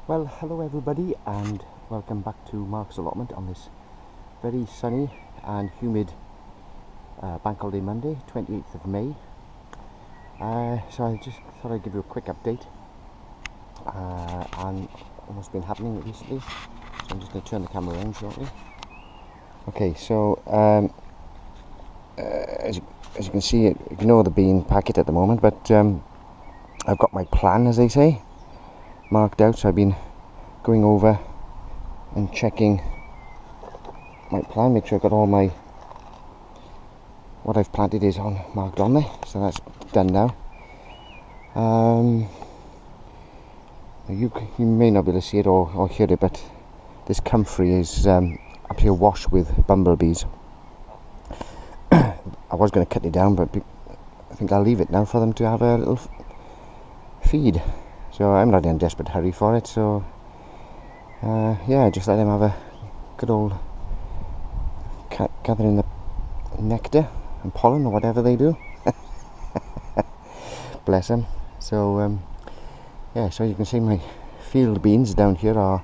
Well, hello everybody and welcome back to Mark's Allotment on this very sunny and humid Bank Holiday Monday, 28th of May. So I just thought I'd give you a quick update on what's been happening recently. So I'm just going to turn the camera around shortly. Okay, so as you can see, ignore the bean packet at the moment, but I've got my plan, as they say, marked out. So I've been going over and checking my plan, make sure I've got all my what I've planted is marked on there. So that's done now. You may not be able to see it or hear it, but this comfrey is absolutely awash with bumblebees. I was going to cut it down, but I think I'll leave it now for them to have a little feed. So I'm not in a desperate hurry for it, so yeah, just let them have a good old gathering the nectar and pollen or whatever they do. Bless them. So yeah, so you can see my field beans down here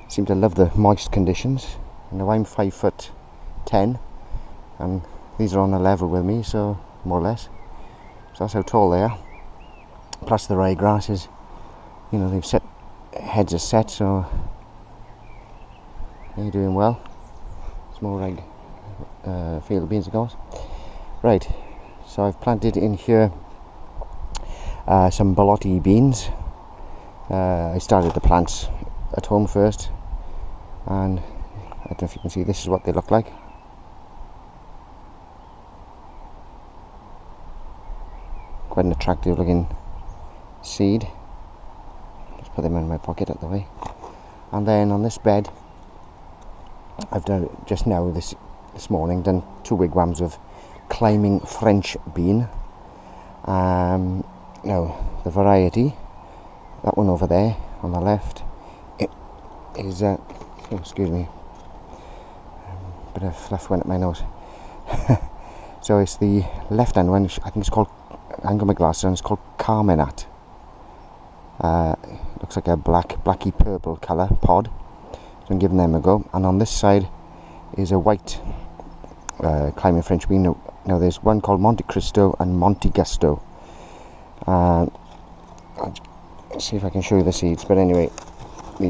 seem to love the moist conditions. Now I'm 5'10", and these are on a level with me, so more or less. So that's how tall they are. Plus the ryegrass is, they've set heads are set, so they're doing well. Small rag field beans, of course. Right, so I've planted in here some borlotti beans. I started the plants at home first, and I don't know if you can see, this is what they look like. Quite an attractive looking seed. Just put them in my pocket out the way. And then on this bed, I've done just now this morning, done 2 wigwams of climbing French bean. Now the variety, that one over there on the left, it is excuse me, a bit of fluff went up my nose. So it's the left hand one. I think it's called, I haven't got my glasses on, it's called Carmenat. Looks like a blacky purple colour pod, so I'm giving them a go. And on this side is a white climbing French bean. Now there's one called Monte Cristo and Monte Gusto. I'll see if I can show you the seeds, but anyway, I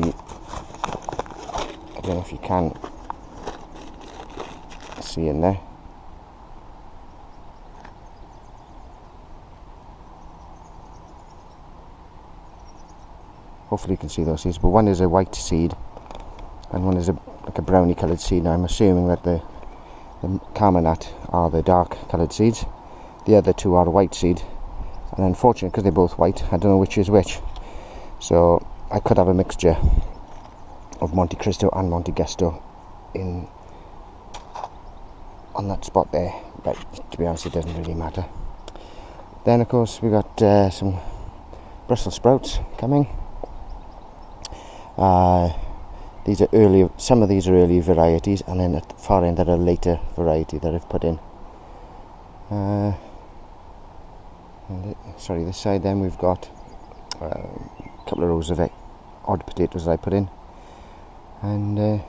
don't know if you can see in there. Hopefully you can see those seeds, but one is a white seed and one is like a brownie coloured seed. Now I'm assuming that the Carmenat are the dark coloured seeds, the other two are white seed, and unfortunately because they're both white, I don't know which is which, so I could have a mixture of Monte Cristo and Monte Gusto on that spot there, but to be honest it doesn't really matter. Then of course we've got some Brussels sprouts coming. These are early, some of these are early varieties, and then at the far end there are a later variety that I've put in. Sorry, this side then we've got a couple of rows of odd potatoes that I put in, and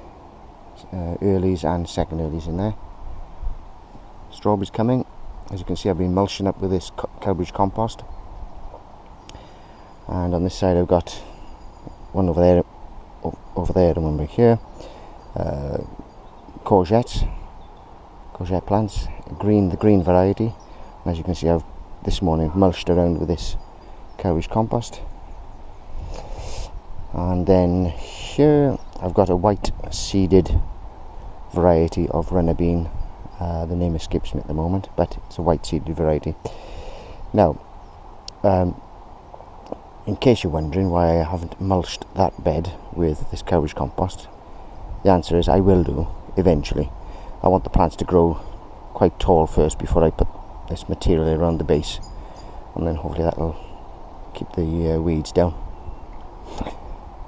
earlies and second earlies in there. Strawberries coming. As you can see, I've been mulching up with this cowbridge compost, and on this side I've got one over there and one back here. Courgette plants, the green variety. And as you can see, I've this morning mulched around with this cowbridge compost. And then here I've got a white seeded variety of runner bean. The name escapes me at the moment, but it's a white seeded variety. Now, in case you're wondering why I haven't mulched that bed with this cowbridge compost, the answer is I will do eventually. I want the plants to grow quite tall first before I put this material around the base, and then hopefully that'll keep the weeds down.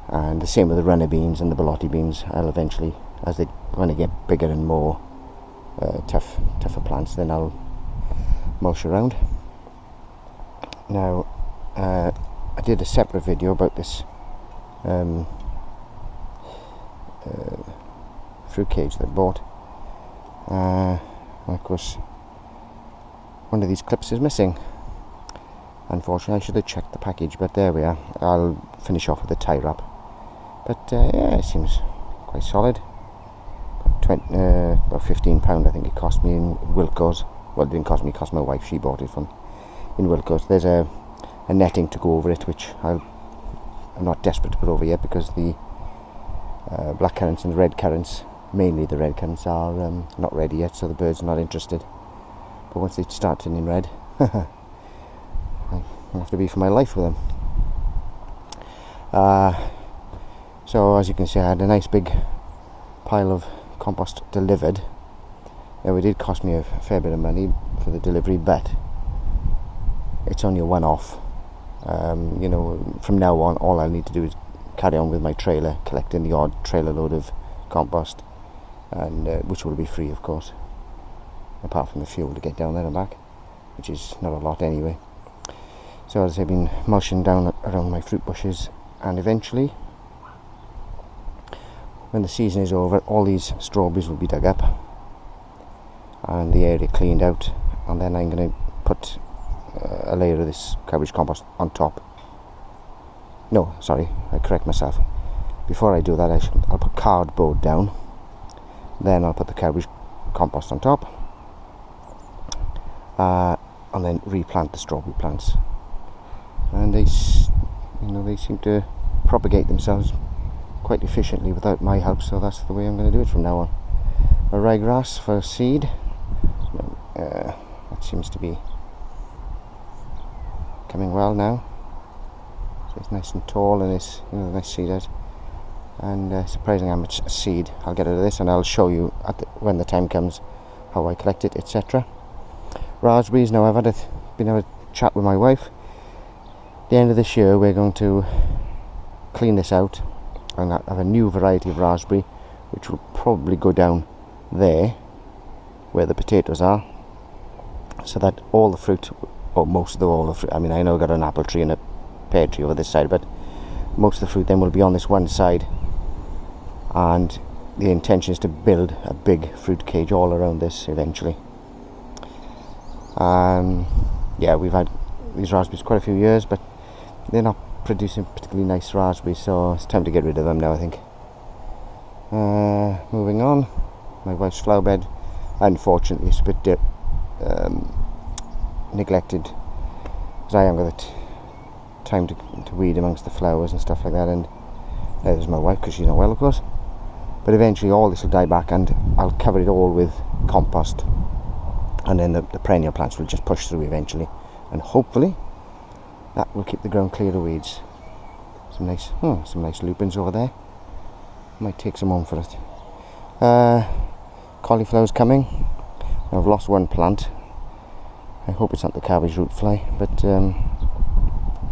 And the same with the runner beans and the borlotti beans. I'll eventually, as they want to get bigger and more tougher plants, then I'll mulch around. Now I did a separate video about this um, fruit cage that I bought. And of course, one of these clips is missing. Unfortunately, I should have checked the package, but there we are. I'll finish off with a tie wrap. But yeah, it seems quite solid. About £15 I think it cost me in Wilko's. Well, it didn't cost me, it cost my wife. She bought it from in Wilko's. There's a netting to go over it, which I'm not desperate to put over yet, because the black currants and the red currants, mainly the red currants, are not ready yet, so the birds are not interested. But once they start turning red, I have to be for my life with them. So as you can see, I had a nice big pile of compost delivered. Now, it did cost me a fair bit of money for the delivery, but it's only a one-off. You know, from now on, all I need to do is carry on with my trailer, collecting the odd trailer load of compost, and which will be free, of course, apart from the fuel to get down there and back, which is not a lot anyway. So as I've been mulching down around my fruit bushes, and eventually, when the season is over, all these strawberries will be dug up and the area cleaned out, and then I'm going to put a layer of this cabbage compost on top. No, sorry, I correct myself. Before I do that, I'll put cardboard down, then I'll put the cabbage compost on top, and then replant the strawberry plants. And they seem to propagate themselves quite efficiently without my help, so that's the way I'm going to do it from now on. A ryegrass for seed. That seems to be coming well now. So it's nice and tall, and it's nice seed out. And surprising how much seed I'll get out of this, and I'll show you when the time comes how I collect it, etc. Raspberries. Now I've been able to chat with my wife. At the end of this year, we're going to clean this out and have a new variety of raspberry, which will probably go down there where the potatoes are, so that all the fruit, or most of all the fruit, I mean, I know I've got an apple tree and a pear tree over this side, but most of the fruit then will be on this one side, and the intention is to build a big fruit cage all around this eventually. Yeah, we've had these raspberries quite a few years, but they're not producing particularly nice raspberries, so it's time to get rid of them now, I think. Moving on, my wife's flower bed, unfortunately, is a bit neglected, because I haven't got the time to weed amongst the flowers and stuff like that. And there's my wife, because she's not well, of course. But eventually all this will die back, and I'll cover it all with compost, and then the perennial plants will just push through eventually, and hopefully that will keep the ground clear of weeds. Some nice lupins over there. Might take some home for it. Cauliflower's coming. I've lost one plant. I hope it's not the cabbage root fly, but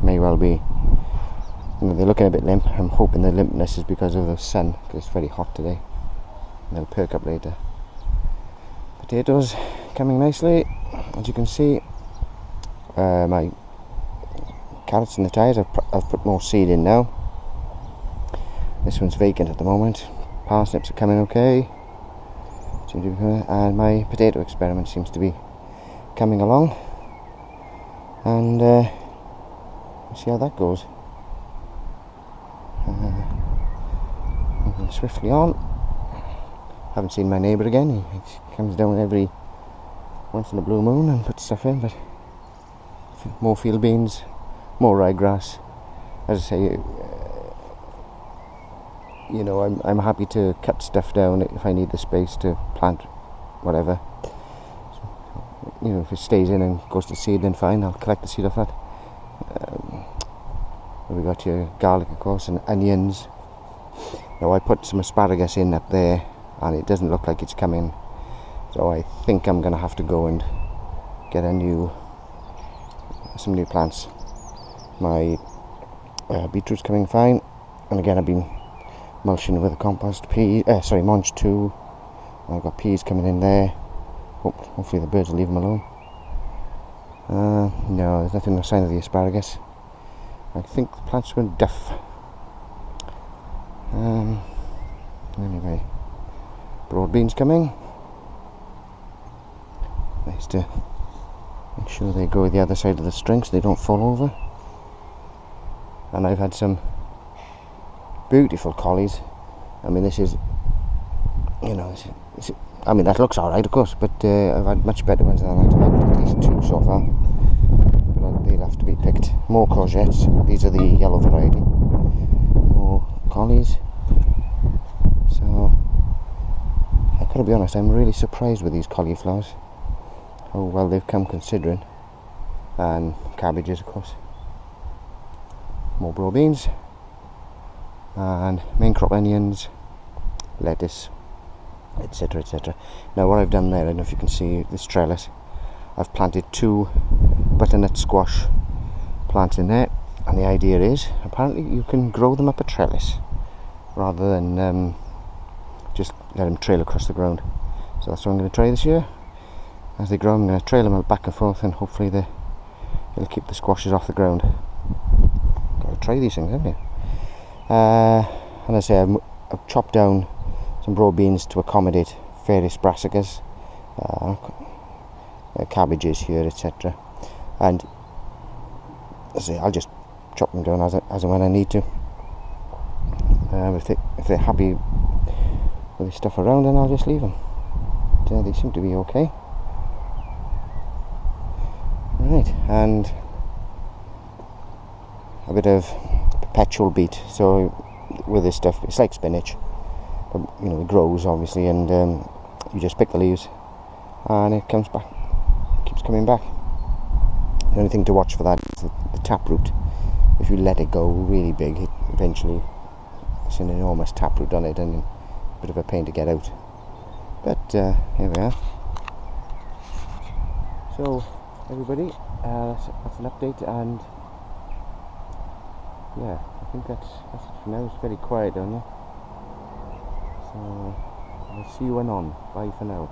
may well be. They're looking a bit limp. I'm hoping the limpness is because of the sun, because it's very hot today. And they'll perk up later. Potatoes coming nicely, as you can see. My carrots in the tyres, I've put more seed in now. This one's vacant at the moment. Parsnips are coming okay, and my potato experiment seems to be coming along, and we'll see how that goes. Moving swiftly on. Haven't seen my neighbour again. He comes down every once in a blue moon and puts stuff in, but more field beans, more ryegrass. As I say, I'm happy to cut stuff down if I need the space to plant whatever. So, if it stays in and goes to seed, then fine, I'll collect the seed off that. We got your garlic, of course, and onions. Now I put some asparagus in up there, and it doesn't look like it's coming, so I think I'm going to have to go and get some new plants. My beetroot's coming fine, and again I've been mulching with the compost. Mulch 2. I've got peas coming in there. Hopefully the birds will leave them alone. No, there's no sign of the asparagus. I think the plants are going deaf. Anyway, broad beans coming. Nice to make sure they go the other side of the string so they don't fall over. And I've had some beautiful collies. I mean, this is, you know, I mean, that looks alright, of course, but I've had much better ones than that. I've had at least 2 so far, but they'll have to be picked. More courgettes. These are the yellow variety. More collies. So I gotta be honest, I'm really surprised with these cauliflowers. How well they've come, considering. And cabbages, of course. More broad beans. And main crop onions, lettuce, etc, etc. Now what I've done there, I don't know if you can see this trellis, I've planted 2 butternut squash plants in there, and the idea is apparently you can grow them up a trellis rather than just let them trail across the ground. So that's what I'm going to try this year. As they grow, I'm going to trail them out back and forth, and hopefully it'll keep the squashes off the ground. Gotta try these things, haven't you? And I say I've chopped down some broad beans to accommodate various brassicas, cabbages here, etc. And I say I'll just chop them down as and when I need to. If they're happy with the stuff around, then I'll just leave them. But, they seem to be okay. Right, and a bit of perpetual beet. So with this stuff, it's like spinach, but you know, it grows obviously, and you just pick the leaves and it comes back, keeps coming back. The only thing to watch for that is the taproot. If you let it go really big, it eventually, it's an enormous taproot on it and a bit of a pain to get out. But here we are. So everybody, that's an update, and yeah, I think that's it for now. It's very quiet down here, so I'll see you when on. Bye for now.